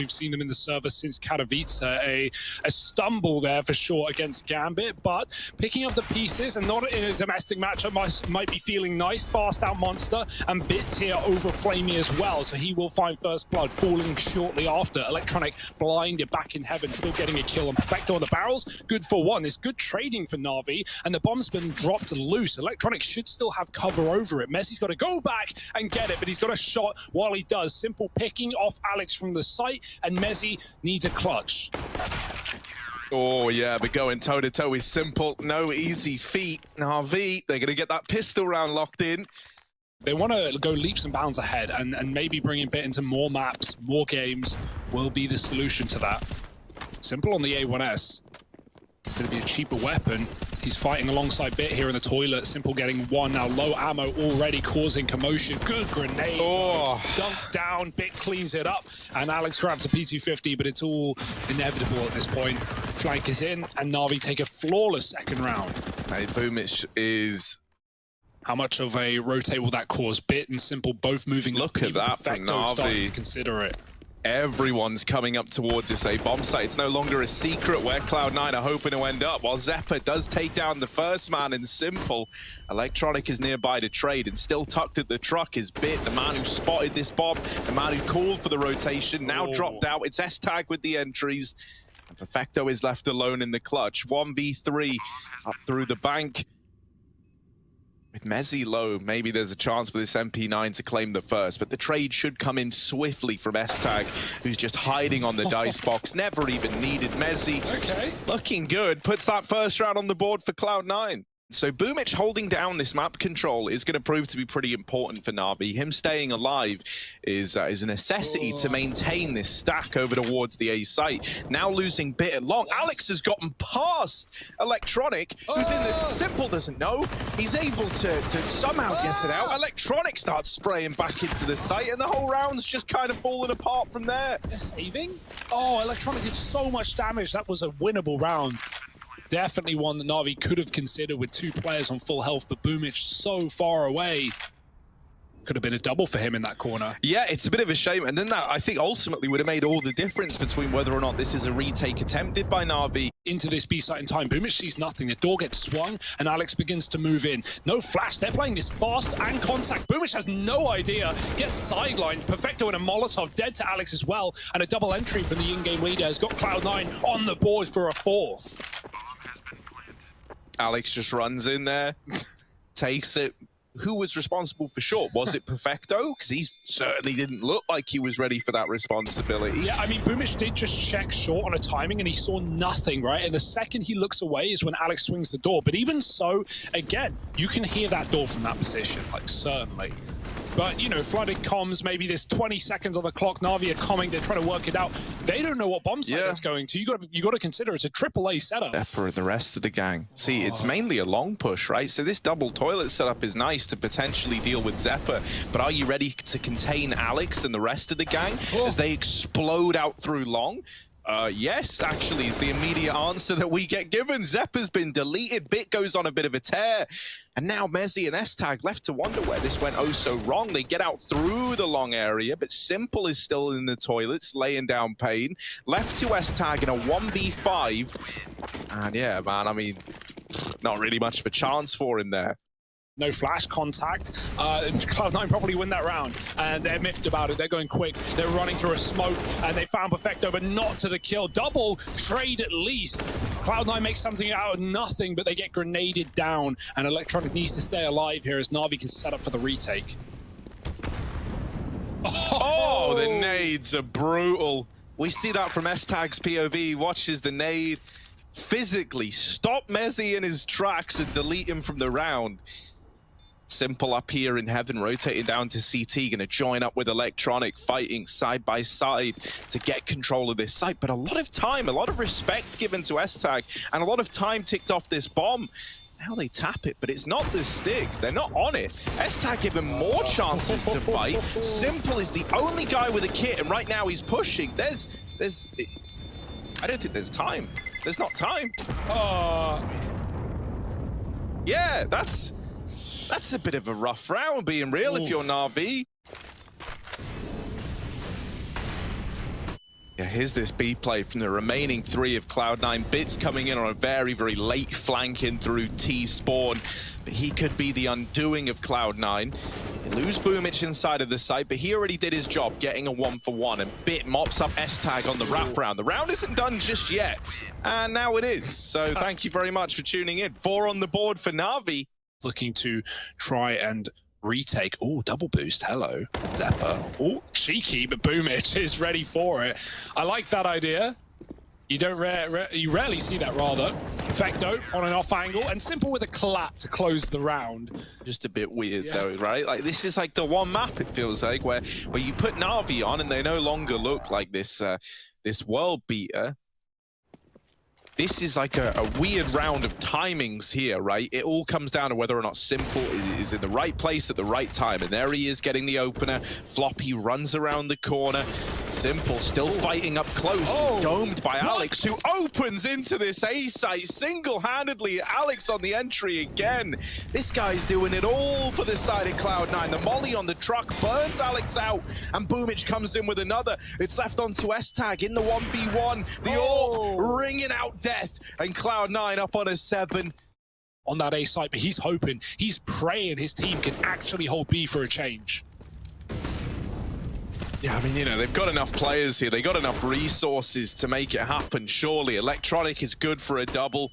We've seen them in the server since Katowice, a stumble there for sure against Gambit, but picking up the pieces and not in a domestic matchup might be feeling nice. Fast out Monster and Bits here over Flamey as well, so he will find first blood, falling shortly after. Electronic blinded back in heaven, still getting a kill on Perfecto on the barrels. Good for one. It's good trading for Navi, and the bomb's been dropped loose. Electronic should still have cover over it. Messi's got to go back and get it, but he's got a shot while he does. Simple picking off Alex from the site, and Messi needs a clutch. Oh yeah, but going toe-to-toe with Simple, no easy feat. Navi, they're going to get that pistol round locked in. They want to go leaps and bounds ahead, and maybe bringing Bit into more maps, more games will be the solution to that. Simple on the A1S. It's going to be a cheaper weapon. He's fighting alongside Bit here in the toilet. Simple getting one now. Low ammo already causing commotion. Good grenade. Oh. Dunked down. Bit cleans it up. And Alex grabs a P250, but it's all inevitable at this point. Flank is in, and Navi take a flawless second round. Hey, Boomich is... How much of a rotate will that cause? Bit and Simple both moving. Look at that from Navi. Starting to consider it. Everyone's coming up towards this A bomb site. It's no longer a secret where CLOUD9 are hoping to end up. While Zephyr does take down the first man in Simple, Electronic is nearby to trade, and still tucked at the truck is Bit, the man who spotted this bomb, the man who called for the rotation, now dropped out. It's S-Tag with the entries, and Perfecto is left alone in the clutch. 1v3 up through the bank. With Messi low, maybe there's a chance for this MP9 to claim the first, but the trade should come in swiftly from S-Tag, who's just hiding on the dice box, never even needed Messi. Okay. Looking good, puts that first round on the board for CLOUD9. So Boomich holding down this map control is going to prove to be pretty important for Navi. Him staying alive is a necessity to maintain this stack over towards the A site. Now losing Bit at long. Alex has gotten past Electronic, who's in the... Simple doesn't know. He's able to somehow guess it out. Electronic starts spraying back into the site, and the whole round's just kind of falling apart from there. They're saving? Oh, Electronic did so much damage. That was a winnable round. Definitely one that Navi could have considered with two players on full health, but Boomich so far away. Could have been a double for him in that corner. Yeah, it's a bit of a shame. And then that, I think, ultimately would have made all the difference between whether or not this is a retake attempted by Navi. Into this B site in time, Boomich sees nothing. The door gets swung, and Alex begins to move in. No flash. They're playing this fast and contact. Boomich has no idea. Gets sidelined. Perfecto and a Molotov dead to Alex as well. And a double entry from the in-game leader has got CLOUD9 on the board for a fourth. Alex just runs in there, takes it. Who was responsible for short? Was it Perfecto? Because he certainly didn't look like he was ready for that responsibility. Yeah, I mean, Boomich did just check short on a timing, and he saw nothing, right? And the second he looks away is when Alex swings the door. But even so, again, you can hear that door from that position, like, certainly. But, you know, flooded comms, maybe there's 20 seconds on the clock. Navi are coming, they're trying to work it out. They don't know what bomb site it's going to. You got to consider it's a AAA setup. For the rest of the gang. See, it's mainly a long push, right? So this double toilet setup is nice to potentially deal with Zephyr. But are you ready to contain Alex and the rest of the gang as they explode out through long? Yes, actually, is the immediate answer that we get given. Zephyr's been deleted. Bit goes on a bit of a tear. And now Messi and S-Tag left to wonder where this went oh so wrong. They get out through the long area, but Simple is still in the toilets, laying down pain. Left to S-Tag in a 1v5. And yeah, man, I mean, not really much of a chance for him there. No flash contact. CLOUD9 probably win that round, and they're miffed about it. They're going quick. They're running through a smoke, and they found Perfecto, but not to the kill. Double trade at least. CLOUD9 makes something out of nothing, but they get grenaded down, and Electronic needs to stay alive here as Navi can set up for the retake. Oh, the nades are brutal. We see that from S-Tag's POV. Watches the nade physically stop Messi in his tracks and delete him from the round. Simple up here in heaven, rotating down to CT, gonna join up with Electronic, fighting side by side to get control of this site. But a lot of time, a lot of respect given to S-Tag, and a lot of time ticked off this bomb. Now they tap it, but it's not the stick. They're not on it. S-Tag given more chances to fight. Simple is the only guy with a kit, and right now he's pushing. I don't think there's time. There's not time. Yeah, that's a bit of a rough round, being real, if you're Navi. Yeah, here's this B play from the remaining 3 of Cloud9. Bits coming in on a very, very late flank in through T-spawn. But he could be the undoing of Cloud9. They lose Boomich inside of the site, but he already did his job getting a 1-for-1. And Bit mops up S-Tag on the wrap round. The round isn't done just yet. And now it is. So thank you very much for tuning in. 4 on the board for Navi. Looking to try and retake. Oh, double boost. Hello. Zeppa. Oh, cheeky, but Boomich is ready for it. I like that idea. You don't you rarely see that, rather. Perfecto on an off angle, and Simple with a collat to close the round. Just a bit weird though, right? Like, this is like the one map, it feels like, where you put Navi on and they no longer look like this this world beater. This is like a weird round of timings here, right? It all comes down to whether or not Simple is in the right place at the right time. And there he is getting the opener. Floppy runs around the corner. Simple still fighting up close. He's domed by Alex, who opens into this A site single-handedly. Alex on the entry again. This guy's doing it all for the side of Cloud9. The molly on the truck burns Alex out, and Boomich comes in with another. It's left onto S-Tag in the 1v1. The AWP ringing out death, and Cloud9 up on a 7. On that A site, but he's hoping, he's praying his team can actually hold B for a change. Yeah, I mean, you know, they've got enough players here. They got enough resources to make it happen, surely. Electronic is good for a double.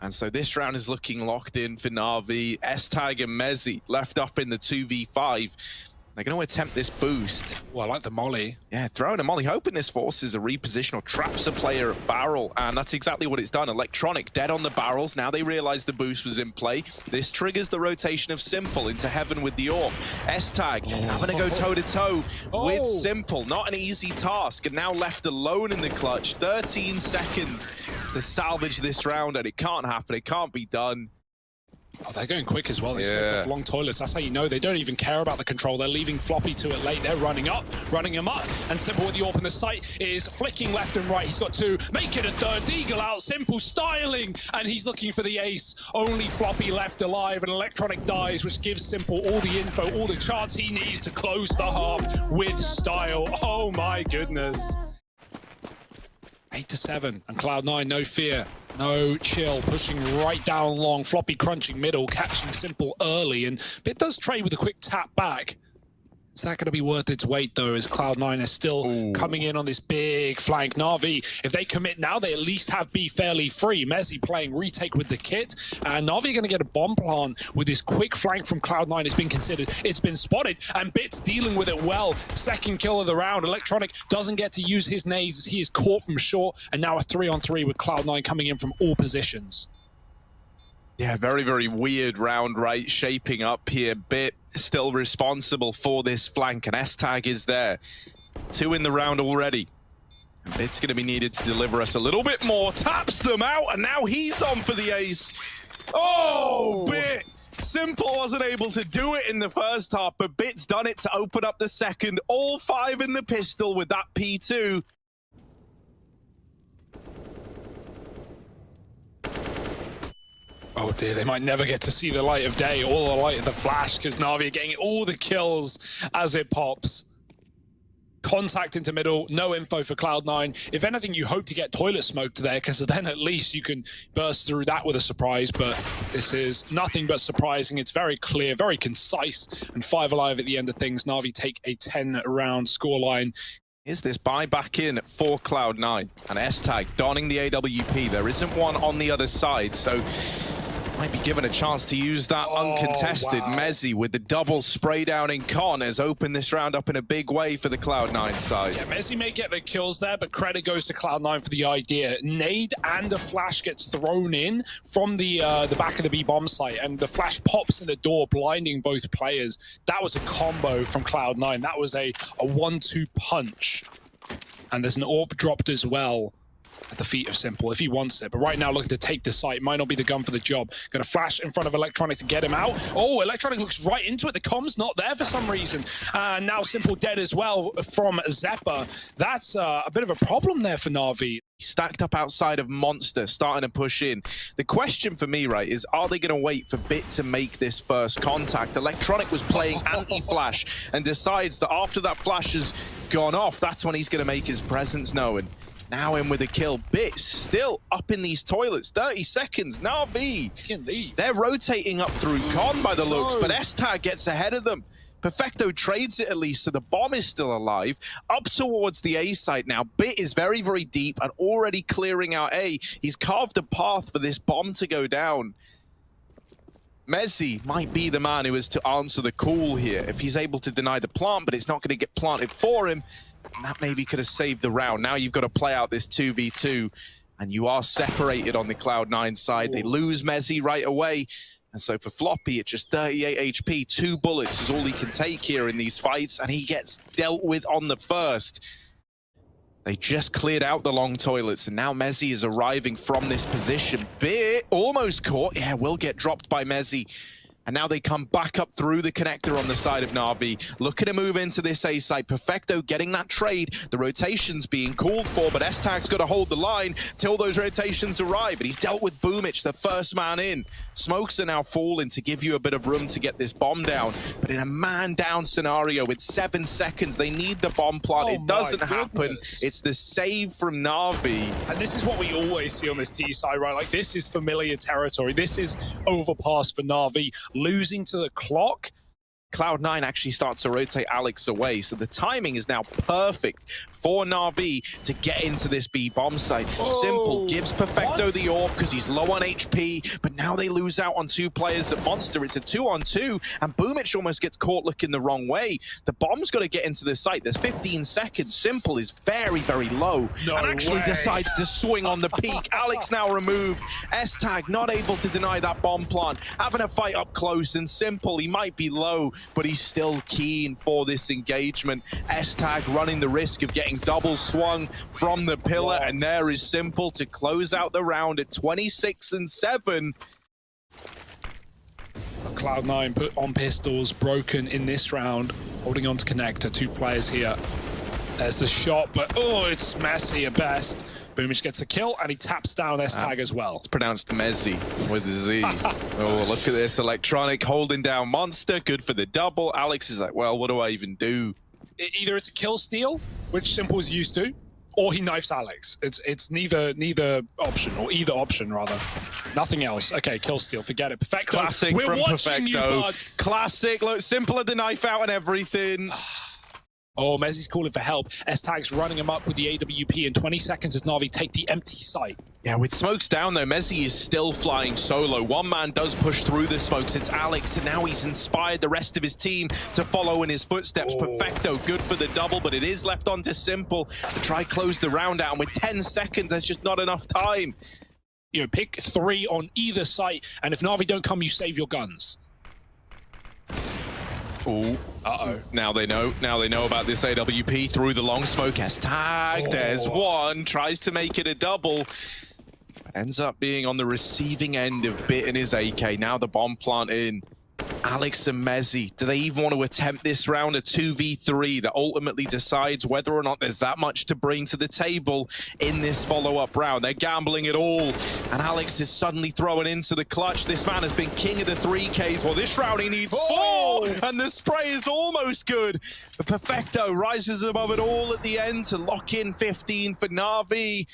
And so this round is looking locked in for Navi. S-Tag and Mezzi left up in the 2v5. They're going to attempt this boost. Well, I like the molly. Yeah, throwing a molly, hoping this forces a reposition or traps a player at barrel, and that's exactly what it's done. Electronic dead on the barrels. Now they realize the boost was in play. This triggers the rotation of Simple into heaven with the AWP. S-Tag having to go toe-to-toe with Simple. Not an easy task, and now left alone in the clutch. 13 seconds to salvage this round, and it can't happen. It can't be done. Oh, they're going quick as well. They smoked off long toilets. That's how you know they don't even care about the control. They're leaving Floppy to it late. They're running him up. And Simple with the AWP in the site is flicking left and right. He's got 2. Make it a third. Eagle out. Simple styling. And he's looking for the ace. Only Floppy left alive. And Electronic dies, which gives Simple all the info, all the chance he needs to close the half with style. Oh my goodness. 8-7. And Cloud9, no fear. No chill, pushing right down long, Floppy crunching middle, catching Simple early, and Bit does trade with a quick tap back. Is that going to be worth its weight, though, as Cloud9 is still coming in on this big flank? Navi, if they commit now, they at least have B fairly free. Mezzi playing retake with the kit, and Navi going to get a bomb plant with this quick flank from Cloud9 has been considered. It's been spotted, and Bit's dealing with it well. Second kill of the round. Electronic doesn't get to use his nades as he is caught from short, and now a 3-on-3 with Cloud9 coming in from all positions. Yeah, very, very weird round, right? Shaping up here. Bit still responsible for this flank, and S-Tag is there. 2 in the round already. Bit's going to be needed to deliver us a little bit more. Taps them out, and now he's on for the ace. Oh, Bit! Simple wasn't able to do it in the first half, but Bit's done it to open up the second. All 5 in the pistol with that P2. Oh dear, they might never get to see the light of day or the light of the flash, because Navi are getting all the kills as it pops. Contact into middle, no info for Cloud9. If anything, you hope to get toilet smoked there, because then at least you can burst through that with a surprise, but this is nothing but surprising. It's very clear, very concise, and 5 alive at the end of things. Navi take a 10-round scoreline. Is this buy back in for Cloud9, and S-Tag donning the AWP. There isn't one on the other side, so might be given a chance to use that uncontested. Wow. Mezzi with the double spray down in Con has opened this round up in a big way for the Cloud9 side. Yeah, Mezzi may get the kills there, but credit goes to Cloud9 for the idea. Nade and a flash gets thrown in from the back of the B bomb site, and the flash pops in the door, blinding both players. That was a combo from Cloud9. That was a 1-2 punch. And there's an AWP dropped as well. at the feet of Simple if he wants it. But right now, looking to take the site. Might not be the gun for the job. Going to flash in front of Electronic to get him out. Oh, Electronic looks right into it. The com's not there for some reason. Now Simple dead as well from Zeppa. That's a bit of a problem there for Navi. Stacked up outside of Monster, starting to push in. The question for me, right, is are they going to wait for Bit to make this first contact? Electronic was playing anti-flash and decides that after that flash has gone off, that's when he's going to make his presence known. Now in with a kill. Bit still up in these toilets. 30 seconds. Navi, they're rotating up through Con by the looks, but S-Tag gets ahead of them. Perfecto trades it at least, so the bomb is still alive. Up towards the A site now. Bit is very, very deep and already clearing out A. He's carved a path for this bomb to go down. Mezzi might be the man who is to answer the call here if he's able to deny the plant, but it's not going to get planted for him. And that maybe could have saved the round. Now you've got to play out this 2v2, and you are separated on the Cloud9 side. They lose Mezzi right away. And so for Floppy, it's just 38 HP, 2 bullets is all he can take here in these fights, and he gets dealt with on the first. They just cleared out the long toilets, and now Mezzi is arriving from this position. Bit almost caught. Yeah, will get dropped by Mezzi. And now they come back up through the connector on the side of Navi, looking to move into this A site. Perfecto getting that trade. The rotations being called for, but S-Tag's got to hold the line till those rotations arrive. But he's dealt with Boomich, the first man in. Smokes are now falling to give you a bit of room to get this bomb down. But in a man-down scenario with 7 seconds, they need the bomb plant. It doesn't happen. It's the save from Navi. And this is what we always see on this T side, right? Like, this is familiar territory. This is overpass for Navi. Losing to the clock. Cloud9 actually starts to rotate Alex away, so the timing is now perfect for Navi to get into this B bomb site. Simple gives Perfecto the AWP because he's low on HP, but now they lose out on 2 players at Monster. It's a 2-on-2, and Boomich almost gets caught looking the wrong way. The bomb's got to get into the site. There's 15 seconds. Simple is very, very low and actually decides to swing on the peak. Alex now removed. S-Tag not able to deny that bomb plant. Having a fight up close, and Simple, he might be low, but he's still keen for this engagement. S-Tag running the risk of getting double swung from the pillar, and there is Simple to close out the round at 26-7. Cloud9 put on pistols, broken in this round, holding on to connector. 2 players here. There's the shot, but it's messy at best. Boomich gets a kill, and he taps down S-Tag as well. It's pronounced Mezzi with a Z. Oh, look at this. Electronic holding down Monster. Good for the double. Alex is like, well, what do I even do? Either it's a kill steal, which Simple's used to, or he knifes Alex. It's neither option, or either option, rather. Nothing else. Okay, kill steal. Forget it. Perfecto. Classic from Perfecto. Classic. Look, Simple had the knife out and everything. Oh, Mezzi's calling for help. S-Tag's running him up with the AWP in 20 seconds as Navi take the empty site. Yeah, with smokes down though, Mezzi is still flying solo. One man does push through the smokes. It's Alex, and now he's inspired the rest of his team to follow in his footsteps. Perfecto, good for the double, but it is left on to Simple to try close the round out. And with 10 seconds, there's just not enough time. You know, pick 3 on either site, and if Navi don't come, you save your guns. Ooh. Uh-oh. Now they know about this AWP through the long smoke. S-Tag, there's one, tries to make it a double. Ends up being on the receiving end of Bit and his AK. Now the bomb plant in. Alex and Mezzi, do they even want to attempt this round, a 2v3 that ultimately decides whether or not there's that much to bring to the table in this follow-up round? They're gambling it all, and Alex is suddenly throwing into the clutch. This man has been king of the 3Ks. Well, this round he needs 4, and the spray is almost good. But Perfecto rises above it all at the end to lock in 15 for Navi.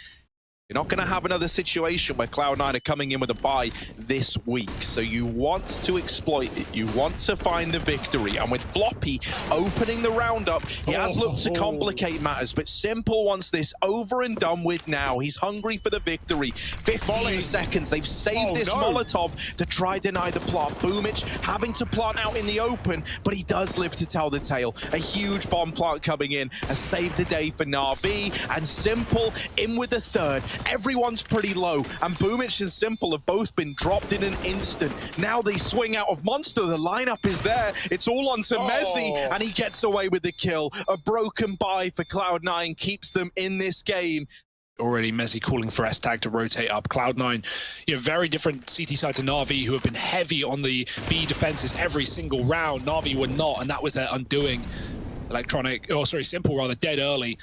You're not going to have another situation where Cloud9 are coming in with a bye this week. So you want to exploit it. You want to find the victory. And with Floppy opening the round up, he has looked to complicate matters. But Simple wants this over and done with now. He's hungry for the victory. 15 seconds. They've saved this Molotov to try deny the plant. Boomich having to plant out in the open, but he does live to tell the tale. A huge bomb plant coming in has saved the day for Navi. And Simple in with the third. Everyone's pretty low, and Boomich and Simple have both been dropped in an instant. Now they swing out of Monster. The lineup is there. It's all onto Mezzi, and he gets away with the kill. A broken bye for Cloud9 keeps them in this game. Already Messi calling for S-Tag to rotate up. Cloud9, very different CT side to Navi, who have been heavy on the B defenses every single round. Navi were not, and that was their undoing. Simple rather, dead early.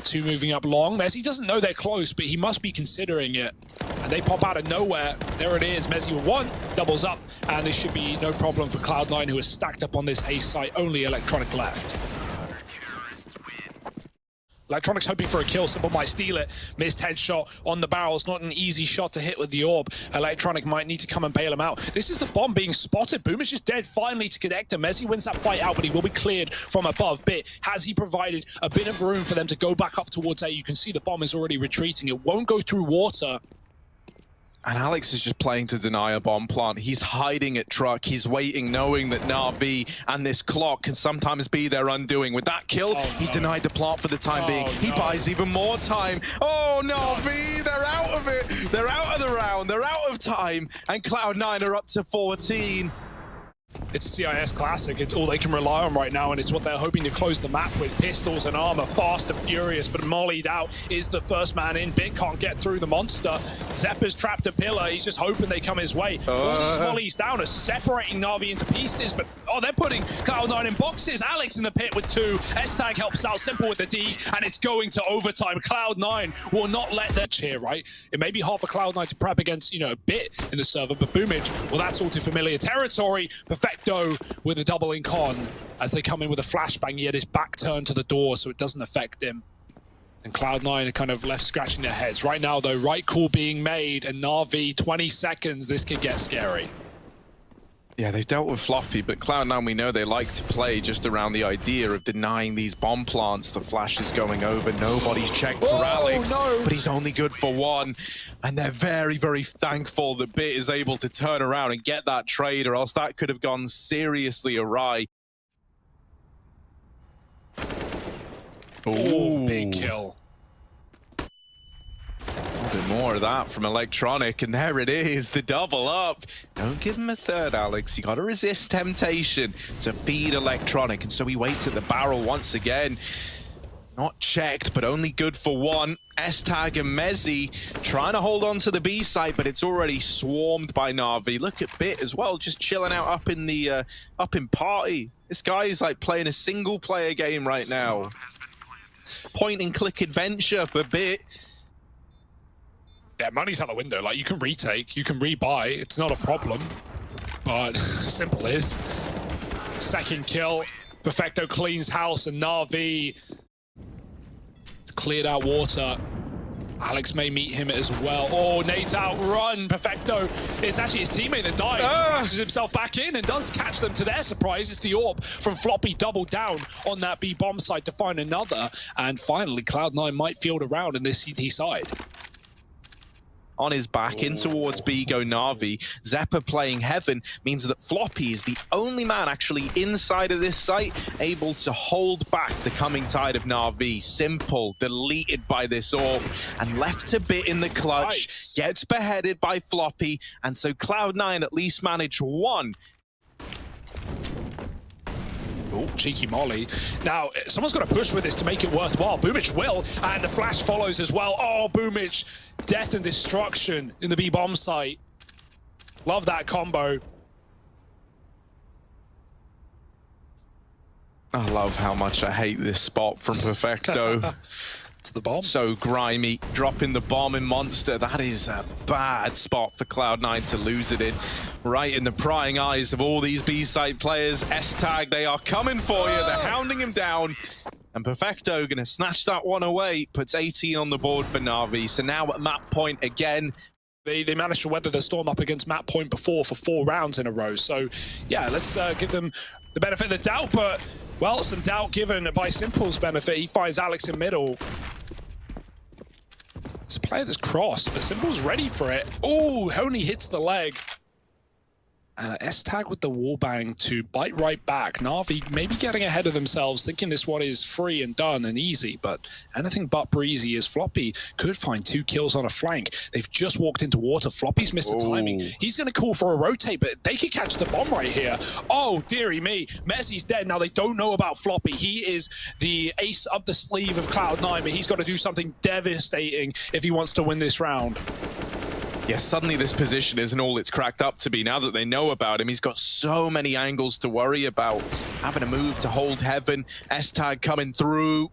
Two moving up long. Messi doesn't know they're close, but he must be considering it. And they pop out of nowhere. There it is. Messi with one, doubles up, and this should be no problem for Cloud9, who is stacked up on this A site. Only Electronic left. Electronic's hoping for a kill. Simple might steal it. Missed headshot on the barrels. Not an easy shot to hit with the orb. Electronic might need to come and bail him out. This is the bomb being spotted. Boomich is dead finally to connect him. Messi wins that fight out, but he will be cleared from above. Bit, has he provided a bit of room for them to go back up towards A? You can see the bomb is already retreating. It won't go through water. And Alex is just playing to deny a bomb plant. He's hiding at truck. He's waiting, knowing that Navi and this clock can sometimes be their undoing. With that kill, he's denied the plant for the time being. He buys even more time. Oh, Navi, they're out of it. They're out of the round. They're out of time. And Cloud9 are up to 14. It's a CIS classic. It's all they can rely on right now, and it's what they're hoping to close the map with. Pistols and armor, fast and furious, but mollied out is the first man in. Bit can't get through the monster. Zeppa's trapped a pillar. He's just hoping they come his way. All these volleys down are separating Navi into pieces, but they're putting Cloud9 in boxes. Alex in the pit with two. S-Tag helps out Simple with the D, and it's going to overtime. Cloud9 will not let their cheer, right? It may be hard for Cloud9 to prep against, Bit in the server, but Boomich, well, that's all too familiar territory. Perfecto with a double ink on as they come in with a flashbang. He had his back turned to the door, so it doesn't affect him. And Cloud9 are kind of left scratching their heads. Right now, though, right call being made, and Navi, 20 seconds, this could get scary. Yeah, they've dealt with Floppy, but Cloud9, we know they like to play just around the idea of denying these bomb plants. The flash is going over. Nobody's checked for Alex, but he's only good for one. And they're very, very thankful that Bit is able to turn around and get that trade, or else that could have gone seriously awry. Oh, big kill. A bit more of that from Electronic, and there it is, the double up. Don't give him a third, Alex. You got to resist temptation to feed Electronic, and so he waits at the barrel once again. Not checked, but only good for one. S-Tag and Messi trying to hold on to the B site, but it's already swarmed by Navi. Look at Bit as well, just chilling out up in party. This guy is like playing a single player game right now. Point and click adventure for Bit. Yeah, money's out the window. Like, you can retake, you can rebuy. It's not a problem. But Simple is. Second kill. Perfecto cleans house, and Navi cleared out water. Alex may meet him as well. Oh, nades out, run, Perfecto. It's actually his teammate that dies. He crashes himself back in and does catch them to their surprise. It's the orb from Floppy, double down on that B bomb side to find another. And finally, Cloud9 might field around in this CT side. On his back, in towards B go Navi. Zeppa playing Heaven means that Floppy is the only man actually inside of this site able to hold back the coming tide of Navi. Simple, deleted by this orb, and left to Bit in the clutch. Nice. Gets beheaded by Floppy, and so Cloud9 at least manage one. Oh, cheeky molly. Now, someone's got to push with this to make it worthwhile. Boomich will, and the flash follows as well. Oh, Boomich, death and destruction in the B-bomb site. Love that combo. I love how much I hate this spot from Perfecto. It's the bomb. So grimy, dropping the bomb in Monster. That is a bad spot for Cloud9 to lose it in. Right in the prying eyes of all these B-side players. S-Tag, they are coming for you. They're hounding him down. And Perfecto gonna snatch that one away. Puts 18 on the board for Navi. So now at map point again. They managed to weather the storm up against map point before for 4 rounds in a row. So yeah, let's give them the benefit of the doubt. But, well, some doubt given by Simple's benefit. He finds Alex in middle. It's a player that's crossed, but Simple's ready for it. Oh, only hits the leg. And an S-Tag with the wallbang to bite right back. Navi maybe getting ahead of themselves, thinking this one is free and done and easy, but anything but breezy as Floppy could find 2 kills on a flank. They've just walked into water. Floppy's missed the timing. He's going to call for a rotate, but they could catch the bomb right here. Oh, dearie me. Messi's dead. Now they don't know about Floppy. He is the ace up the sleeve of Cloud9, but he's got to do something devastating if he wants to win this round. Yeah, suddenly this position isn't all it's cracked up to be. Now that they know about him, he's got so many angles to worry about. Having to move to hold heaven. S-Tag coming through.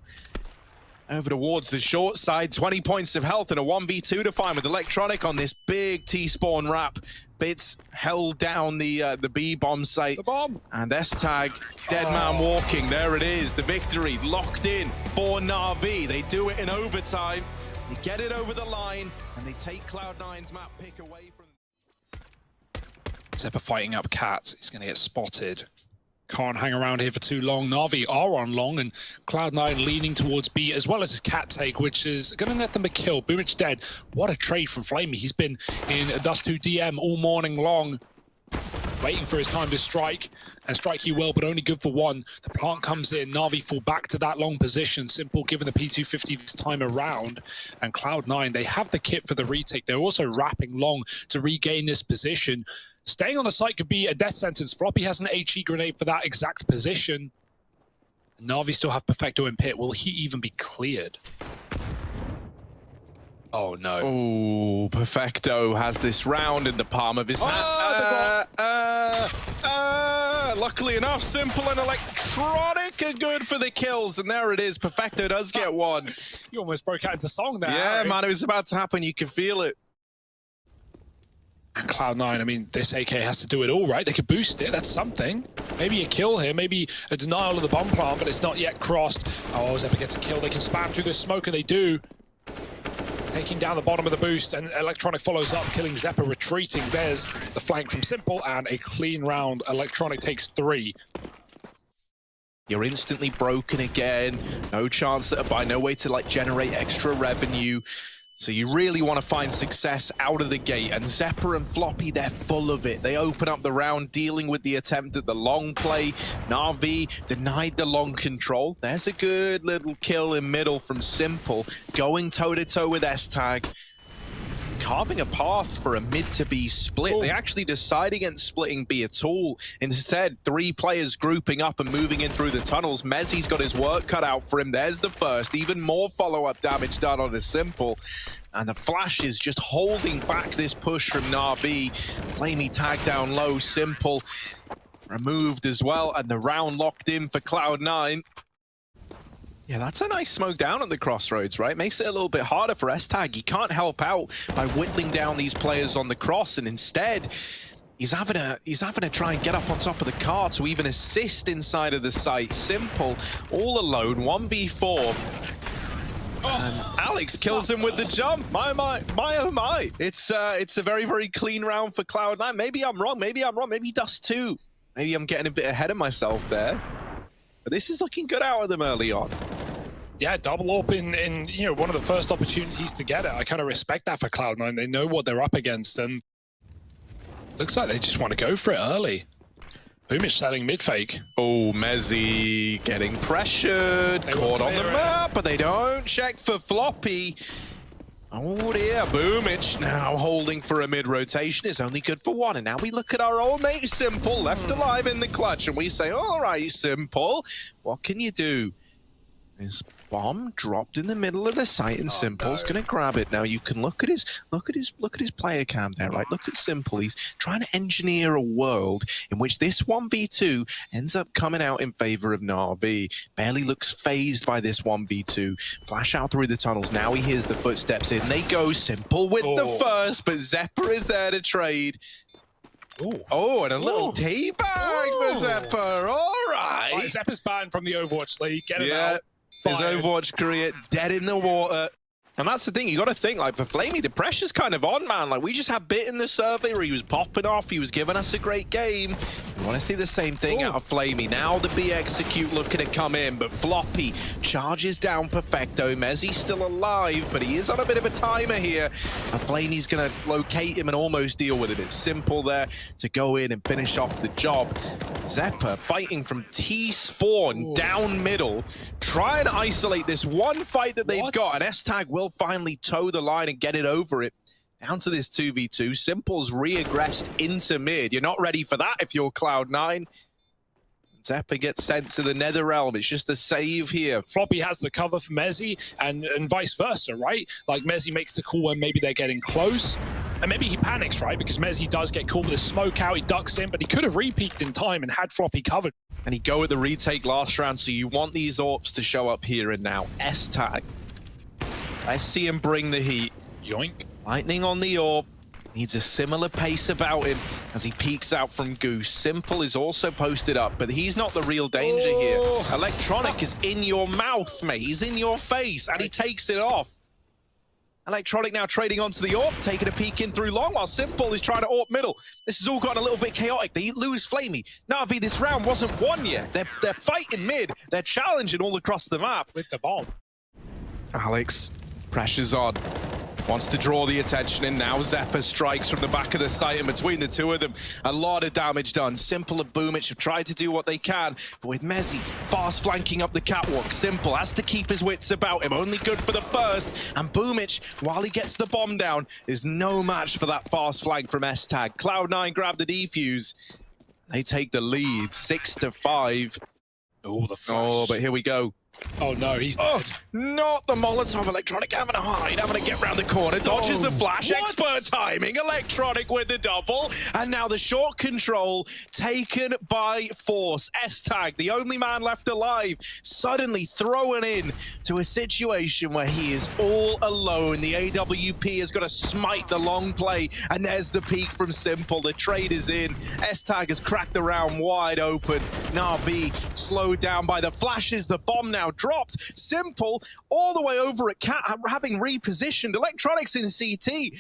Over towards the short side. 20 points of health and a 1v2 to find with Electronic on this big T-spawn wrap. Bits held down the B-bomb site. The bomb. And S-Tag, dead man walking. There it is. The victory locked in for Navi. They do it in overtime. They get it over the line, and they take Cloud9's map pick away from... Zeppa fighting up Cat. He's going to get spotted. Can't hang around here for too long. Navi are on long, and Cloud9 leaning towards B, as well as his Cat take, which is going to net them a kill. Boomich dead. What a trade from Flamey. He's been in Dust 2 DM all morning long, waiting for his time to strike, and strike he will, but only good for one. The plant comes in, Navi fall back to that long position. Simple given the P250 this time around, and Cloud9, they have the kit for the retake. They're also wrapping long to regain this position. Staying on the site could be a death sentence. Floppy has an HE grenade for that exact position. Navi still have Perfecto in pit. Will he even be cleared? Oh no. Oh, Perfecto has this round in the palm of his hand. Luckily enough, Simple and Electronic are good for the kills, and there it is. Perfecto does get one. You almost broke out into song there. Yeah, Harry. man, it was about to happen. You can feel it. And Cloud9, I mean, this AK has to do it all, right? They could boost it, that's something. Maybe a kill here, maybe a denial of the bomb plant, but it's not yet crossed. Oh, Zeppa gets a kill. They can spam through the smoke, and they do. Taking down the bottom of the boost, and Electronic follows up, killing Zeppa, retreating. There's the flank from Simple, and a clean round. Electronic takes 3. You're instantly broken again. No chance, by no way to like generate extra revenue. So you really want to find success out of the gate. And Zeppa and Floppy, they're full of it. They open up the round dealing with the attempt at the long play. Navi denied the long control. There's a good little kill in middle from Simple. Going toe-to-toe with S-Tag. Carving a path for a mid to B split. They actually decide against splitting B at all. Instead, 3 players grouping up and moving in through the tunnels. Mezzi's got his work cut out for him. There's the first. Even more follow-up damage done on a Simple. And the Flash is just holding back this push from Navi. Flamey tagged down low. Simple removed as well. And the round locked in for Cloud9. Yeah, that's a nice smoke down at the crossroads, right? Makes it a little bit harder for S-Tag. He can't help out by whittling down these players on the cross, and instead, he's having to try and get up on top of the car to even assist inside of the site. Simple, all alone, 1v4. And Alex kills him with the jump. My oh my. It's a very, very clean round for Cloud9. Maybe I'm wrong, maybe Dust 2. Maybe I'm getting a bit ahead of myself there. But this is looking good out of them early on. Yeah, double up in you know, one of the first opportunities to get it. I kind of respect that for Cloud9. They know what they're up against, and looks like they just want to go for it early. Boomich setting mid fake. Oh, Mezzi getting pressured, caught on the map, but they don't check for Floppy. Oh dear, Boomich now holding for a mid-rotation is only good for 1. And now we look at our old mate Simple, left alive in the clutch, and we say, all right, Simple, what can you do? This bomb dropped in the middle of the site, and Simple's gonna grab it. Now you can look at his player cam there, right? Look at Simple. He's trying to engineer a world in which this 1v2 ends up coming out in favor of Navi. Barely looks phased by this 1v2. Flash out through the tunnels. Now he hears the footsteps in. They go. Simple with the first, but Zeppa is there to trade. Oh, and a little teabag for Zeppa. All right. Zeppa's banned from the Overwatch League. Get him out. His Overwatch career dead in the water. And that's the thing, you got to think, like, for Flamey, the pressure's kind of on, man. Like, we just had Bit in the survey where he was popping off, he was giving us a great game. We want to see the same thing out of Flamey. Now the B execute looking to come in, but Floppy charges down Perfecto. Mezzi's still alive, but he is on a bit of a timer here. And Flamey's going to locate him and almost deal with it. It's simple there to go in and finish off the job. Zeppa fighting from T-spawn down middle, trying to isolate this one fight that they've got, and S-Tag will finally toe the line and get it over it. Down to this 2v2. Simple's re-aggressed into mid. You're not ready for that if you're Cloud9. Zeppa gets sent to the Nether Realm. It's just a save here. Floppy has the cover for Mezzi, and vice versa, right? Like, Mezzi makes the call when maybe they're getting close. And maybe he panics, right? Because Mezzi does get caught with a smoke out, he ducks in, but he could have re-peeked in time and had Floppy covered. And he go at the retake last round, so you want these AWPs to show up here and now. S-Tag. Let's see him bring the heat. Yoink. Lightning on the AWP. Needs a similar pace about him as he peeks out from Goose. Simple is also posted up, but he's not the real danger here. Electronic is in your mouth, mate. He's in your face, and he takes it off. Electronic now trading onto the AWP, taking a peek in through long, while Simple is trying to AWP middle. This has all gotten a little bit chaotic. They lose Flamey. Navi, this round wasn't won yet. They're fighting mid. They're challenging all across the map. With the bomb. Alex, pressure's on. Wants to draw the attention in now. Zeppa strikes from the back of the site, and between the two of them, a lot of damage done. Simple and Boomich have tried to do what they can, but with Mezzi fast flanking up the catwalk, Simple has to keep his wits about him. Only good for the first, and Boomich, while he gets the bomb down, is no match for that fast flank from S-Tag. Cloud9 grab the defuse. They take the lead, 6-5. Oh, the flash. Oh, but here we go. Oh no, he's dead. Not the Molotov. Electronic having a hide, having to get round the corner, dodges the flash, expert timing, Electronic with the double, and now the short control taken by force. S-Tag, the only man left alive, suddenly thrown in to a situation where he is all alone. The AWP has got to smite the long play, and there's the peak from Simple. The trade is in. S-Tag has cracked the round wide open. Navi slowed down by the flashes. The bomb now dropped. Simple all the way over at Cat, having repositioned. Electronics in CT.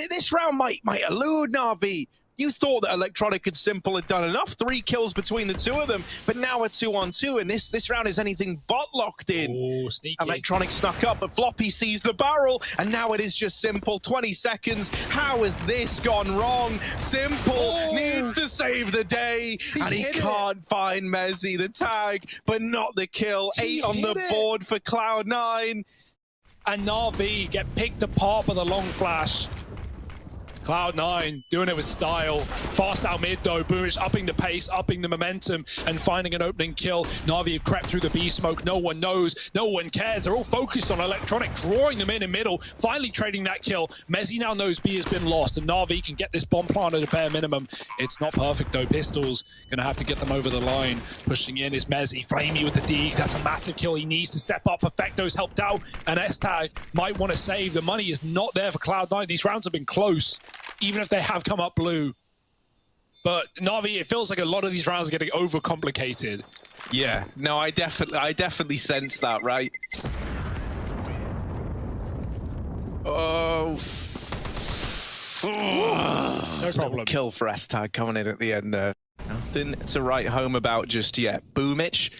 This round might elude Navi. You thought that Electronic and Simple had done enough. 3 kills between the two of them, but now a 2-on-2, and this round is anything but locked in. Oh, sneaky. Electronic snuck up, but Floppy sees the barrel, and now it is just Simple. 20 seconds. How has this gone wrong? Simple needs to save the day, and he can't find Mezzi. The tag, but not the kill. 8 on the board for Cloud9. And Navi get picked apart by the long flash. Cloud9 doing it with style. Fast out mid though. Boomich upping the pace, upping the momentum, and finding an opening kill. Navi have crept through the B smoke. No one knows. No one cares. They're all focused on Electronic, drawing them in middle, finally trading that kill. Mezzi now knows B has been lost, and Navi can get this bomb plant at a bare minimum. It's not perfect though. Pistols gonna have to get them over the line. Pushing in is Mezzi. Flamey with the D. That's a massive kill. He needs to step up. Perfecto's helped out, and S-Tag might want to save. The money is not there for Cloud9. These rounds have been close, even if they have come up blue. But Navi, it feels like a lot of these rounds are getting overcomplicated. Yeah, no, I definitely sense that, right? Oh. No problem. Kill for S-Tag coming in at the end there. Nothing to write home about just yet. Boomich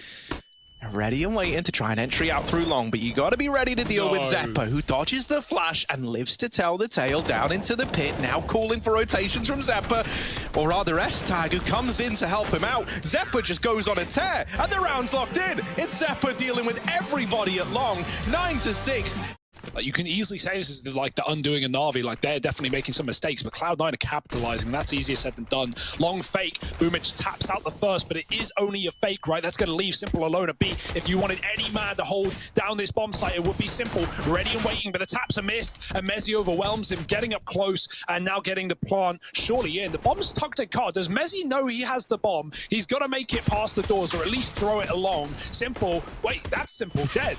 ready and waiting to try an entry out through long, but you got to be ready to deal with Zeppa, who dodges the flash and lives to tell the tale down into the pit. Now calling for rotations from Zeppa, or rather S-Tag, who comes in to help him out. Zeppa just goes on a tear, and the round's locked in. It's Zeppa dealing with everybody at long. 9-6. Like, you can easily say this is like the undoing of Navi. Like, they're definitely making some mistakes, but Cloud9 are capitalizing. That's easier said than done. Long fake. Boomich taps out the first, but it is only a fake, right? That's going to leave Simple alone at B. If you wanted any man to hold down this bomb site, it would be Simple. Ready and waiting, but the taps are missed, and Mezzi overwhelms him, getting up close, and now getting the plant surely in. The bomb's tucked at card. Does Mezzi know he has the bomb? He's got to make it past the doors, or at least throw it along. Simple. Wait, that's Simple dead.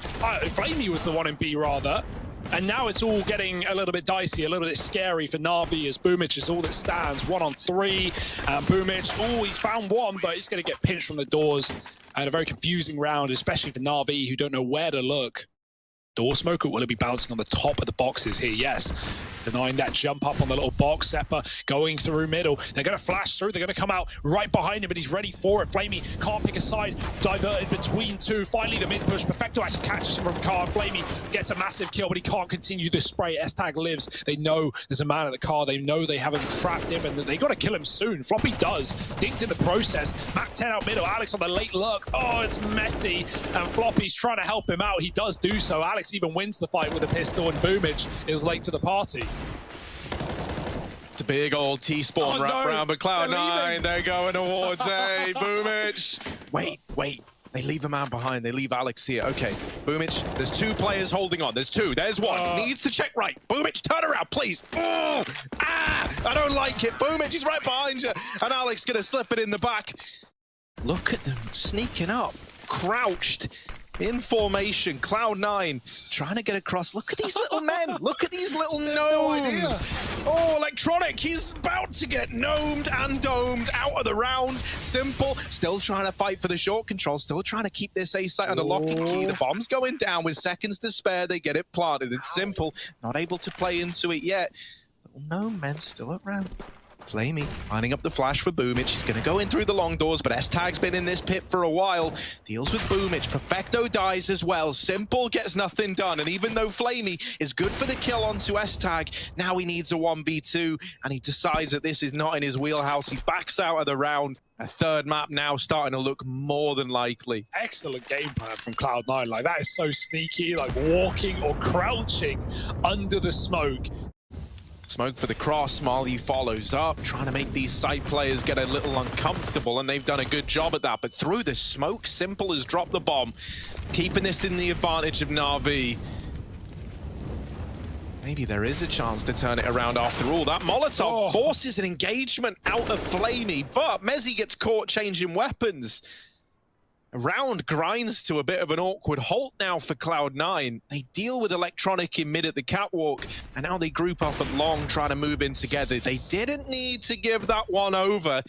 Flamey was the one in B, rather. And now it's all getting a little bit dicey, a little bit scary for Navi, as Boomich is all that stands. 1-on-3, and Boomich, oh, he's found one, but he's going to get pinched from the doors. And a very confusing round, especially for Navi, who don't know where to look. Door smoke, or will it be bouncing on the top of the boxes here? Yes. Denying that jump up on the little box. Zephyr going through middle. They're going to flash through. They're going to come out right behind him, but he's ready for it. Flamey can't pick a side. Diverted between two. Finally, the mid-push. Perfecto actually catches him from car. Flamey gets a massive kill, but he can't continue this spray. S-Tag lives. They know there's a man at the car. They know they haven't trapped him, and they got to kill him soon. Floppy does. Dinked in the process. Mac 10 out middle. Alex on the late lurk. Oh, it's messy. And Floppy's trying to help him out. He does do so. Alex even wins the fight with a pistol, and Boomage is late to the party. It's a big old T-spawn wrap around, but CLOUD9, they're going towards a Boomage. Wait. They leave a man behind. They leave Alex here. Okay, Boomage, there's two players holding on. There's two. There's one. Needs to check right. Boomage, turn around, please. Oh, I don't like it. Boomage, he's right behind you. And Alex going to slip it in the back. Look at them sneaking up, crouched. In formation, CLOUD9 trying to get across. Look at these little men. Look at these little gnomes. Oh, Electronic, he's about to get gnomed and domed out of the round. Simple, still trying to fight for the short control, still trying to keep this A site under lock and key. The bomb's going down with seconds to spare. They get it planted. It's Simple, not able to play into it yet. Little gnome men still around. Flamey lining up the flash for Boomage. He's going to go in through the long doors, but S-Tag's been in this pit for a while. Deals with Boomage. Perfecto dies as well. Simple gets nothing done. And even though Flamey is good for the kill onto S-Tag, now he needs a 1v2, and he decides that this is not in his wheelhouse. He backs out of the round. A third map now starting to look more than likely. Excellent game plan from CLOUD9. Like, that is so sneaky, like walking or crouching under the smoke. Smoke for the cross, Marley follows up, trying to make these side players get a little uncomfortable, and they've done a good job at that. But through the smoke, Simple has dropped the bomb, keeping this in the advantage of Navi. Maybe there is a chance to turn it around after all. That Molotov forces an engagement out of Flamey, but Mezzi gets caught changing weapons. A round grinds to a bit of an awkward halt now for CLOUD9. They deal with Electronic in mid at the catwalk, and now they group up at long, trying to move in together. They didn't need to give that one over.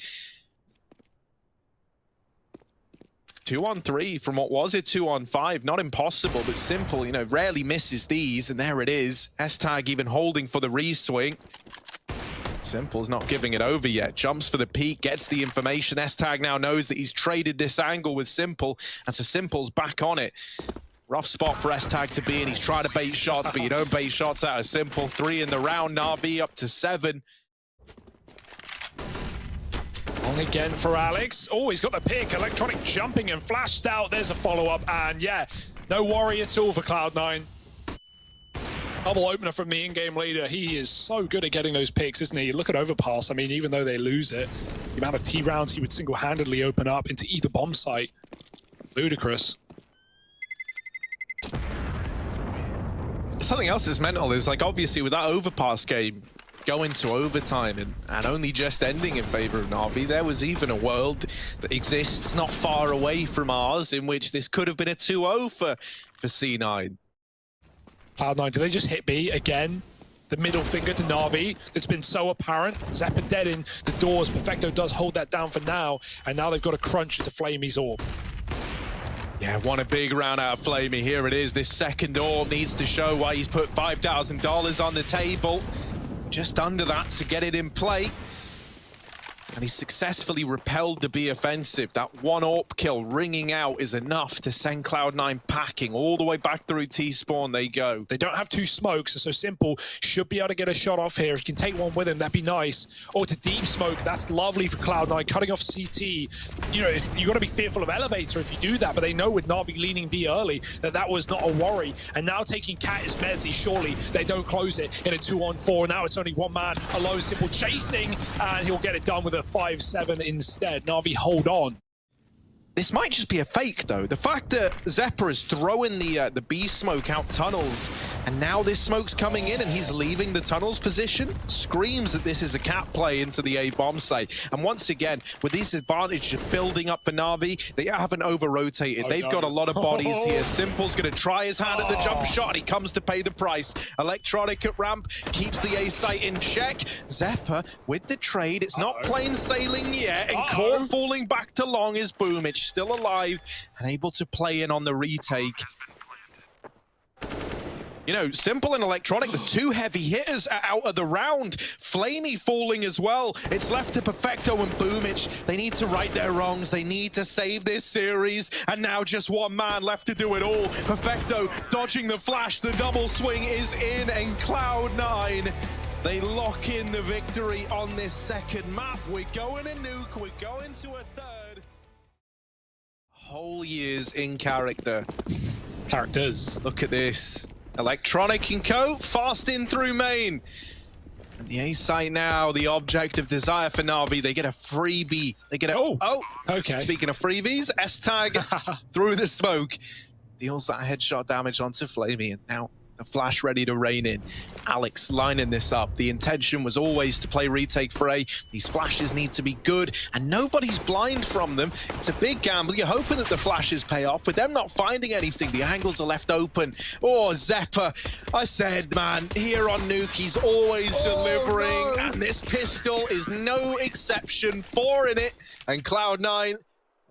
2-on-3 from what was a 2-on-5. Not impossible, but Simple, you know, rarely misses these, and there it is. S-Tag even holding for the re-swing. Simple's not giving it over yet. Jumps for the peak, gets the information. S-Tag now knows that he's traded this angle with Simple, and so Simple's back on it. Rough spot for S-Tag to be in. He's trying to bait shots, but you don't bait shots out of Simple. 3 in the round, Navi up to 7. On again for Alex. Oh, he's got the pick. Electronic jumping and flashed out. There's a follow-up, and yeah, no worry at all for CLOUD9. Double opener from the in-game leader. He is so good at getting those picks, isn't he? Look at Overpass. I mean, even though they lose it, the amount of T rounds he would single-handedly open up into either bomb site. Ludicrous. Something else that's mental is, like, obviously with that Overpass game going to overtime and only just ending in favor of Navi, there was even a world that exists not far away from ours in which this could have been a 2-0 for C9. CLOUD9, do they just hit B again? The middle finger to Navi that's been so apparent. Zephyr dead in the doors. Perfecto does hold that down for now, and now they've got to crunch into Flamey's orb. Yeah, won a big round out of Flamey. Here it is. This second orb needs to show why he's put $5,000 on the table. Just under that to get it in play. And he successfully repelled the B offensive. That one AWP kill ringing out is enough to send CLOUD9 packing all the way back through T-spawn. They go. They don't have two smokes, so Simple should be able to get a shot off here. If you can take one with him, that'd be nice. Or to deep smoke, that's lovely for CLOUD9, cutting off CT. You know, you got to be fearful of elevator if you do that, but they know with Navi leaning B early that was not a worry. And now taking Cat is Mezzi, surely they don't close it in a 2-on-4. Now it's only one man alone. Simple chasing, and he'll get it done with a 5-7 instead. Navi hold on. This might just be a fake, though. The fact that Zephyr is throwing the B smoke out tunnels, and now this smoke's coming in and he's leaving the tunnels position, screams that this is a Cat play into the A bomb site. And once again, with this advantage of building up for Navi, they haven't over-rotated. They've got a lot of bodies here. Simple's going to try his hand at the jump shot, and he comes to pay the price. Electronic at ramp keeps the A site in check. Zephyr with the trade. It's not plain sailing yet, and caught falling back to long is Boomage. Still alive and able to play in on the retake. You know, Simple and Electronic, the two heavy hitters are out of the round. Flamey falling as well. It's left to Perfecto and Boomich. They need to right their wrongs. They need to save this series. And now just one man left to do it all. Perfecto dodging the flash. The double swing is in, and CLOUD9, they lock in the victory on this second map. We're going to Nuke. We're going to a third. Whole years in character. Characters. Look at this. Electronic and Co. fast in through main. And the A site now, the object of desire for Navi. They get a freebie. They get a... Oh, okay. Speaking of freebies, S-Tag through the smoke. Deals that headshot damage onto Flamey. And now the flash ready to rain in. Alex lining this up. The intention was always to play retake for A. These flashes need to be good, and nobody's blind from them. It's a big gamble. You're hoping that the flashes pay off. With them not finding anything, the angles are left open. Oh, Zeppa. I said, man, here on Nuke, he's always delivering, no. And this pistol is no exception. 4 in it, and CLOUD9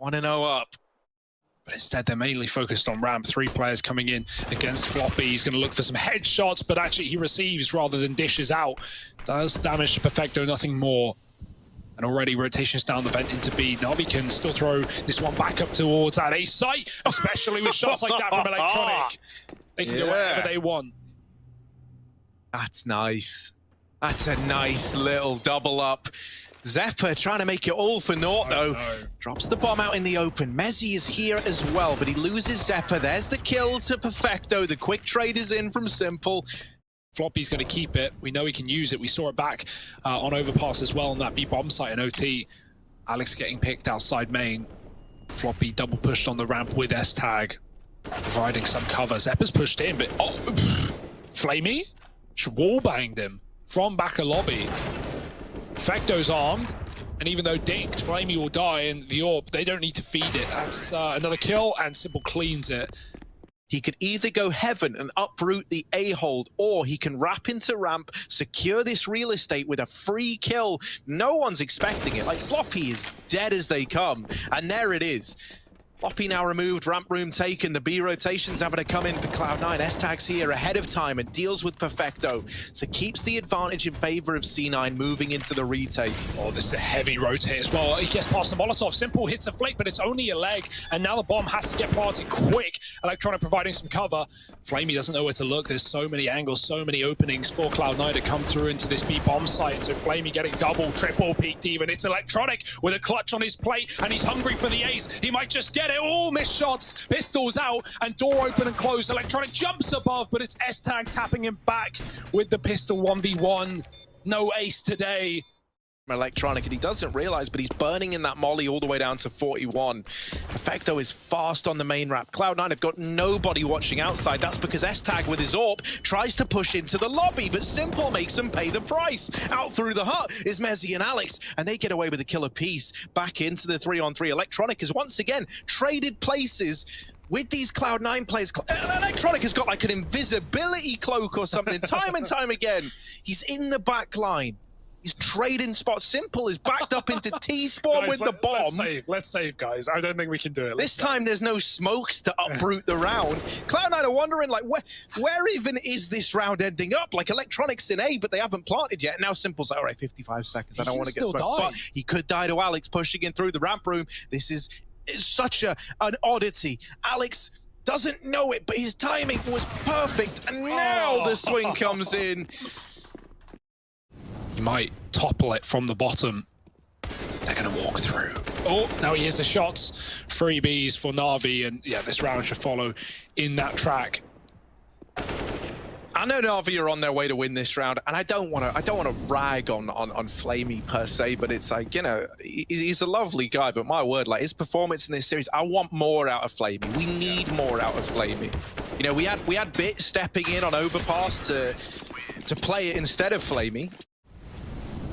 1-0 up. But instead, they're mainly focused on ramp. 3 players coming in against Floppy. He's going to look for some headshots, but actually he receives rather than dishes out. Does damage to Perfecto, nothing more. And already rotations down the vent into B. Navi can still throw this one back up towards that A site, especially with shots like that from Electronic. They can do whatever they want. That's nice. That's a nice little double up. Zeppa trying to make it all for naught, though. No. Drops the bomb out in the open. Mezzi is here as well, but he loses Zeppa. There's the kill to Perfecto. The quick trade is in from Simple. Floppy's going to keep it. We know he can use it. We saw it back on Overpass as well on that B bomb site in OT. Alex getting picked outside main. Floppy double pushed on the ramp with S-Tag, providing some cover. Zeppa's pushed in, but Flamey wall banged him from back of lobby. Perfecto's armed, and even though dinked, Flamey will die, and the orb, they don't need to feed it. That's another kill, and Simple cleans it. He could either go heaven and uproot the A-hold, or he can wrap into ramp, secure this real estate with a free kill. No one's expecting it. Like, Floppy is dead as they come, and there it is. Floppy now removed, ramp room taken, the B rotation's having to come in for CLOUD9. S-Tag's here ahead of time and deals with Perfecto, so keeps the advantage in favor of C9 moving into the retake. Oh, this is a heavy rotate as well. He gets past the Molotov. Simple hits a flick, but it's only a leg, and now the bomb has to get planted quick. Electronic providing some cover. Flamey doesn't know where to look. There's so many angles, so many openings for CLOUD9 to come through into this B bomb site. So Flamey getting double, triple peaked even. It's Electronic with a clutch on his plate, and he's hungry for the ace. He might just get it. All missed shots, pistols out, and door open and closed. Electronic jumps above, but it's S-Tag tapping him back with the pistol 1v1. No ace today. Electronic, and he doesn't realize, but he's burning in that molly all the way down to 41. Perfecto is fast on the main ramp. CLOUD9 have got nobody watching outside. That's because S-Tag with his AWP tries to push into the lobby, but Simple makes them pay the price. Out through the hut is Mezzi and Alex, and they get away with a kill apiece. Back into the 3-on-3. Electronic has once again traded places with these CLOUD9 players. Electronic has got like an invisibility cloak or something. Time and time again, he's in the back line. He's trading spots. Simple is backed up into T-spawn with the bomb. Let's save, guys. I don't think we can do it. This time there's no smokes to uproot the round. CLOUD9 are wondering, like, where even is this round ending up? Like, Electronics in A, but they haven't planted yet. Now Simple's like, all right, 55 seconds. I don't want to get smoked. But he could die to Alex pushing in through the ramp room. This is such an oddity. Alex doesn't know it, but his timing was perfect. And now the swing comes in. He might topple it from the bottom. They're going to walk through. Oh, now he hears the shots. Freebies for Navi, and yeah, this round should follow in that track. I know Navi are on their way to win this round, and I don't want to rag on Flamey per se, but it's like, you know, he's a lovely guy, but my word, like, his performance in this series, I want more out of Flamey. We need more out of Flamey. You know, we had Bit stepping in on Overpass to play it instead of Flamey.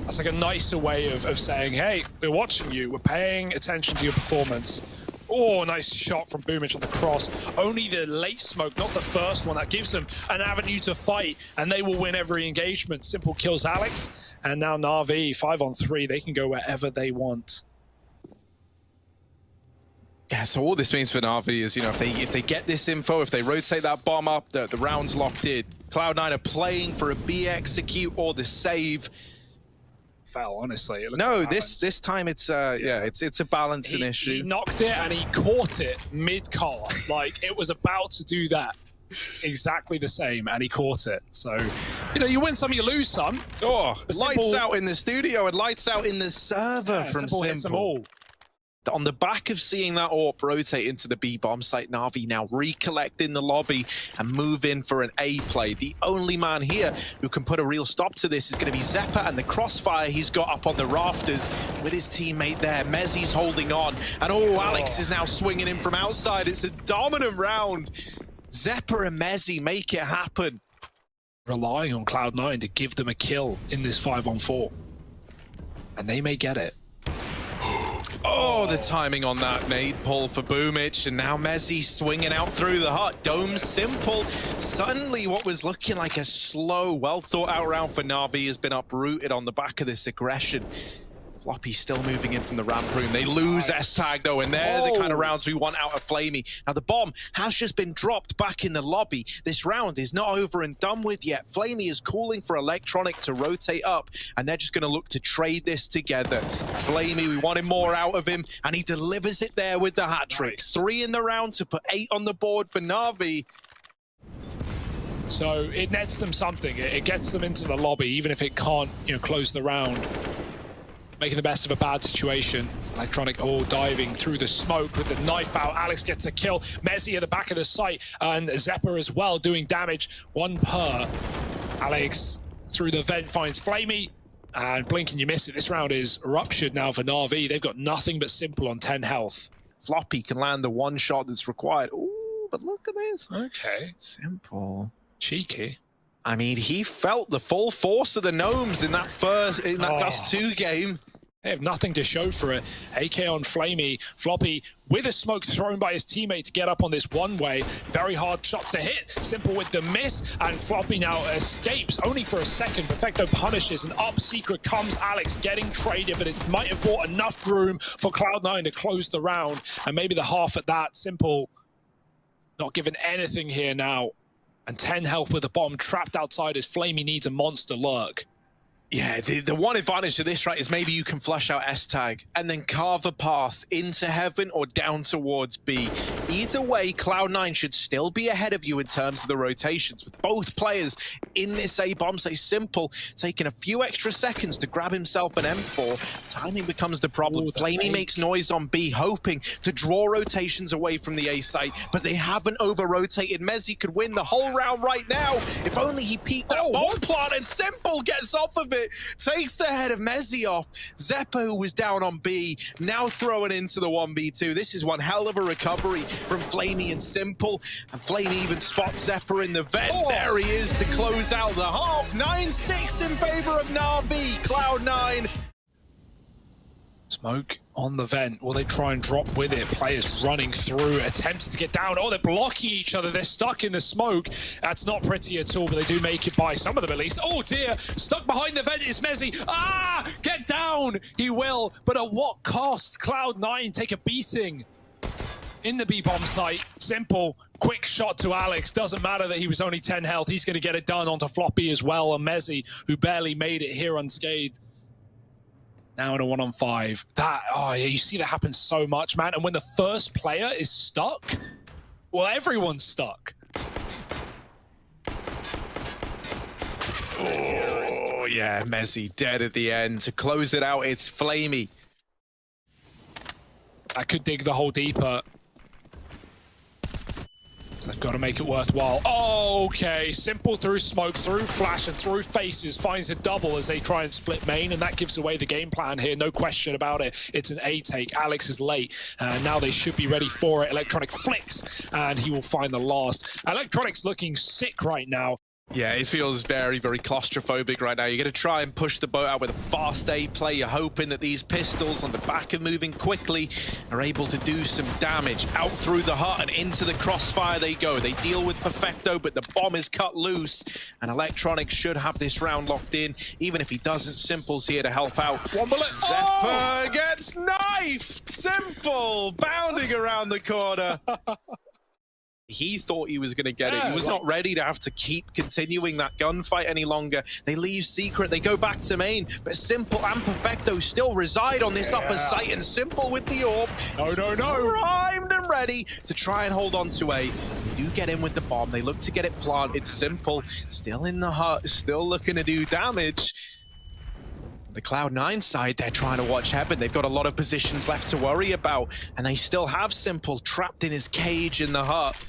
That's like a nicer way of saying, hey, we're watching you, we're paying attention to your performance. Oh, nice shot from Boomich on the cross. Only the late smoke, not the first one, that gives them an avenue to fight, and they will win every engagement. Simple kills Alex, and now Navi, 5-on-3, they can go wherever they want. Yeah, so all this means for Navi is, you know, if they get this info, if they rotate that bomb up, the round's locked in. Cloud9 are playing for a B execute or the save. Fell, honestly. No, like this time it's it's a balancing issue. He knocked it and he caught it mid-cast. Like, it was about to do that. Exactly the same, and he caught it. So, you know, you win some, you lose some. Oh, lights out in the studio and lights out in the server from Simple. Hits them all. On the back of seeing that AWP rotate into the B bomb site, Navi now recollect in the lobby and move in for an A play. The only man here who can put a real stop to this is going to be Zeppa, and the crossfire he's got up on the rafters with his teammate there. Mezzi's holding on, and Alex is now swinging in from outside. It's a dominant round. Zeppa and Mezzi make it happen. Relying on Cloud9 to give them a kill in this 5-on-4. And they may get it. Oh, the timing on that nade pull for Boomich, and now Mezzi swinging out through the hut. Dome simple. Suddenly what was looking like a slow, well thought out round for Navi has been uprooted on the back of this aggression. Floppy still moving in from the ramp room. They lose S-Tag though, and they're the kind of rounds we want out of Flamey. Now the bomb has just been dropped back in the lobby. This round is not over and done with yet. Flamey is calling for Electronic to rotate up, and they're just going to look to trade this together. Flamey, we wanted more out of him, and he delivers it there with the hat-trick. Nice. 3 in the round to put 8 on the board for Navi. So it nets them something. It gets them into the lobby, even if it can't, you know, close the round. Making the best of a bad situation. Electronic diving through the smoke with the knife out. Alex gets a kill. Mezzi at the back of the site, and Zeppa as well doing damage. 1 per. Alex through the vent finds Flamey, and blink and you miss it. This round is ruptured now for Navi. They've got nothing but Simple on 10 health. Floppy can land the 1 shot that's required. Ooh, but look at this. Okay. Simple. Cheeky. I mean, he felt the full force of the Gnomes in that Dust 2 game. They have nothing to show for it. AK on Flamey. Floppy with a smoke thrown by his teammate to get up on this one-way. Very hard shot to hit. Simple with the miss, and Floppy now escapes only for a second. Perfecto punishes, and up secret comes Alex getting traded, but it might have bought enough room for Cloud9 to close the round, and maybe the half at that. Simple not given anything here now, and 10 health with a bomb trapped outside as Flamey needs a monster lurk. Yeah, the one advantage to this, right, is maybe you can flush out S-Tag and then carve a path into heaven or down towards B. Either way, Cloud9 should still be ahead of you in terms of the rotations, with both players in this A-bomb. Say Simple taking a few extra seconds to grab himself an M4. Timing becomes the problem. Flamey makes noise on B, hoping to draw rotations away from the A site, but they haven't over-rotated. Mezzi could win the whole round right now. If only he peeked that bomb plot, and Simple gets off of it. Takes the head of Mezzi off. Zeppa, who was down on B, now throwing into the 1v2. This is one hell of a recovery from Flamey and Simple. And Flamey even spots Zeppa in the vent. There he is to close out the half. 9-6 in favor of Navi. Cloud9. Smoke on the vent. Will they try and drop with it? Players running through, attempting to get down. Oh, they're blocking each other. They're stuck in the smoke. That's not pretty at all, but they do make it by. Some of them at least. Oh dear, stuck behind the vent is Mezzi. Ah, get down. He will, but at what cost? Cloud9 take a beating in the B-bomb site. Simple, quick shot to Alex. Doesn't matter that he was only 10 health. He's going to get it done onto Floppy as well, and Mezzi, who barely made it here unscathed. Now in a 1-on-5. That, oh yeah, you see that happen so much, man. And when the first player is stuck, well, everyone's stuck. Oh yeah, Mezzi dead at the end. To close it out, it's Flamey. I could dig the hole deeper. So they've got to make it worthwhile. Oh, okay. Simple through smoke, through flash, and through faces. Finds a double as they try and split main, and that gives away the game plan here. No question about it. It's an A take. Alex is late, and now they should be ready for it. Electronic flicks, and he will find the last. Electronic's looking sick right now. Yeah, it feels very, very claustrophobic right now. You're going to try and push the boat out with a fast A play. You're hoping that these pistols on the back of moving quickly are able to do some damage. Out through the hut and into the crossfire they go. They deal with Perfecto, but the bomb is cut loose. And Electronic should have this round locked in. Even if he doesn't, Simple's here to help out. One bullet. Zeppa gets no! knifed! Simple, bounding around the corner. He thought he was going to get it. He was not ready to have to keep continuing that gunfight any longer. They leave Secret, they go back to main, but Simple and Perfecto still reside on this upper site, and Simple with the orb. No. Primed and ready to try and hold on to A. They do get in with the bomb. They look to get it planted. Simple still in the hut, still looking to do damage. The Cloud9 side, they're trying to watch heaven. They've got a lot of positions left to worry about, and they still have Simple trapped in his cage in the hut.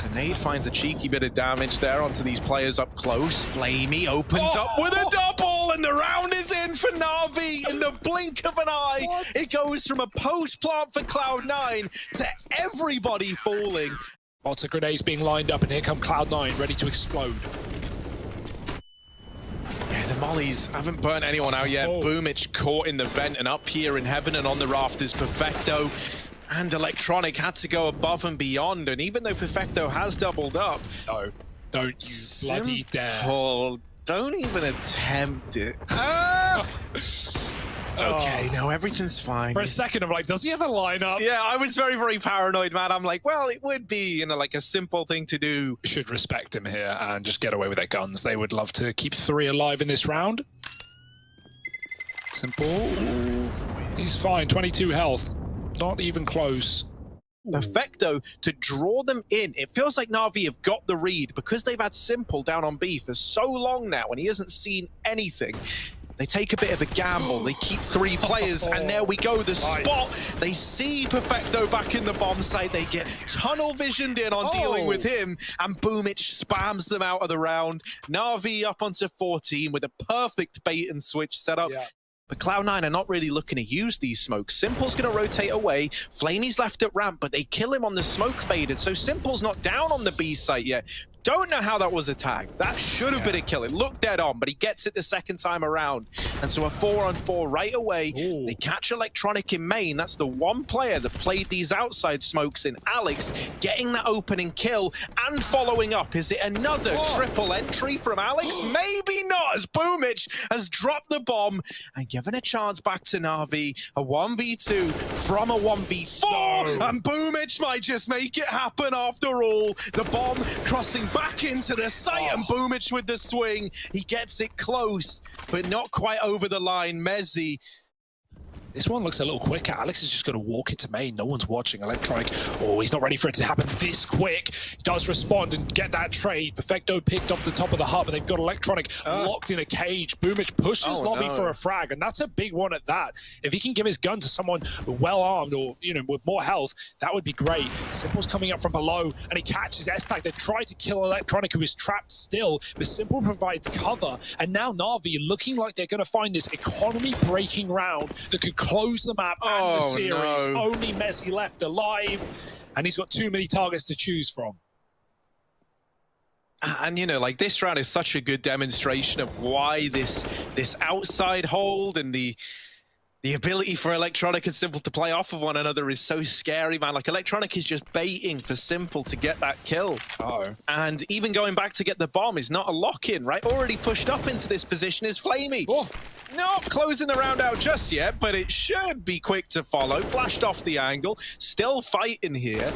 And Nade finds a cheeky bit of damage there onto these players up close. Flamey opens up with a double, and the round is in for Navi in the blink of an eye. It goes from a post-plant for Cloud9 to everybody falling. Lots of grenades being lined up, and here come Cloud9 ready to explode. Yeah, the mollies haven't burnt anyone out yet. Boomich caught in the vent, and up here in heaven and on the rafters, Perfecto and Electronic had to go above and beyond. And even though Perfecto has doubled up, no, don't you bloody dare. Don't even attempt it. Okay, no, everything's fine. For a second, I'm like, does he have a lineup? Yeah, I was very, very paranoid, man. I'm like, well, it would be, you know, like a simple thing to do. Should respect him here and just get away with their guns. They would love to keep 3 alive in this round. Simple. He's fine, 22 health. Not even close. Perfecto to draw them in. It feels like Navi have got the read because they've had Simple down on B for so long now and he hasn't seen anything. They take a bit of a gamble. They keep 3 players, and there we go, the spot. They see Perfecto back in the bomb site. They get tunnel visioned in on dealing with him, and Boomich spams them out of the round. Navi up onto 14 with a perfect bait and switch setup. But Cloud9 are not really looking to use these smokes. Simple's going to rotate away. Flamey's left at ramp, but they kill him on the smoke faded, so Simple's not down on the B site yet. Don't know how that was a tag. That should have been a kill. It looked dead on, but he gets it the second time around. And so a 4-on-4 right away. They catch Electronic in main. That's the one player that played these outside smokes in Alex, getting that opening kill and following up. Is it another triple entry from Alex? Maybe not, as Boomich has dropped the bomb and given a chance back to Navi. A 1v2 from a 1v4, and Boomich might just make it happen after all. The bomb crossing back into the site, and Boomich with the swing. He gets it close, but not quite over the line. Mezzi. This one looks a little quicker. Alex is just going to walk into main. No one's watching. Electronic, he's not ready for it to happen this quick. He does respond and get that trade. Perfecto picked up the top of the hub, and they've got Electronic locked in a cage. Boomich pushes Lobby for a frag, and that's a big one at that. If he can give his gun to someone well-armed or, you know, with more health, that would be great. Simple's coming up from below, and he catches S-Tag. They try to kill Electronic, who is trapped still, but Simple provides cover, and now Navi looking like they're going to find this economy-breaking round that could close the map and the series. Only Mezzi left alive, and he's got too many targets to choose from. And, you know, like, this round is such a good demonstration of why this outside hold and the ability for Electronic and Simple to play off of one another is so scary, man. Like, Electronic is just baiting for Simple to get that kill. And even going back to get the bomb is not a lock-in, right? Already pushed up into this position is Flamey. Not closing the round out just yet, but it should be quick to follow. Flashed off the angle. Still fighting here.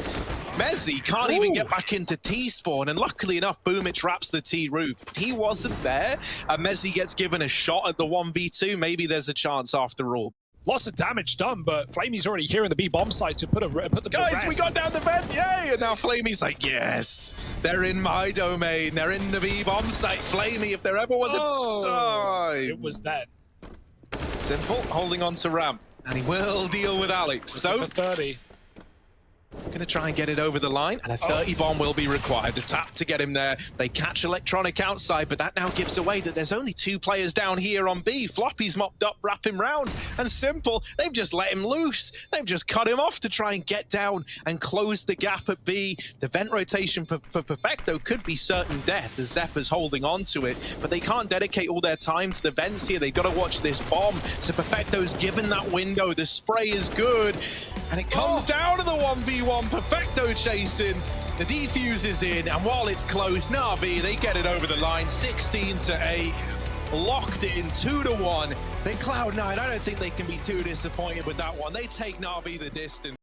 Mezzi can't even get back into T-spawn, and luckily enough, Boomich wraps the T-roof. If he wasn't there, and Mezzi gets given a shot at the 1v2, maybe there's a chance after all. Lots of damage done, but Flamey's already here in the B bomb site to put them Guys, to rest. We got down the vent, yay! And now Flamey's like, yes, they're in my domain. They're in the B bomb site. Flamey, if there ever was a time. It was then. Simple, holding on to ramp, and he will deal with Alex. So 30. Gonna try and get it over the line, and a 30 bomb will be required. The tap to get him there. They catch Electronic outside, but that now gives away that there's only 2 players down here on B. Floppy's mopped up, wrap him round, and Simple, they've just let him loose. They've just cut him off to try and get down and close the gap at B. The vent rotation for Perfecto could be certain death, as Zeppa's holding on to it, but they can't dedicate all their time to the vents here. They've got to watch this bomb. So Perfecto's given that window. The spray is good, and it comes down to the 1v1. Perfecto chasing, the defuse is in, and while it's close, Navi, they get it over the line, 16-8. locked in 2-1. But Cloud9, I don't think they can be too disappointed with that one. They take Navi the distance.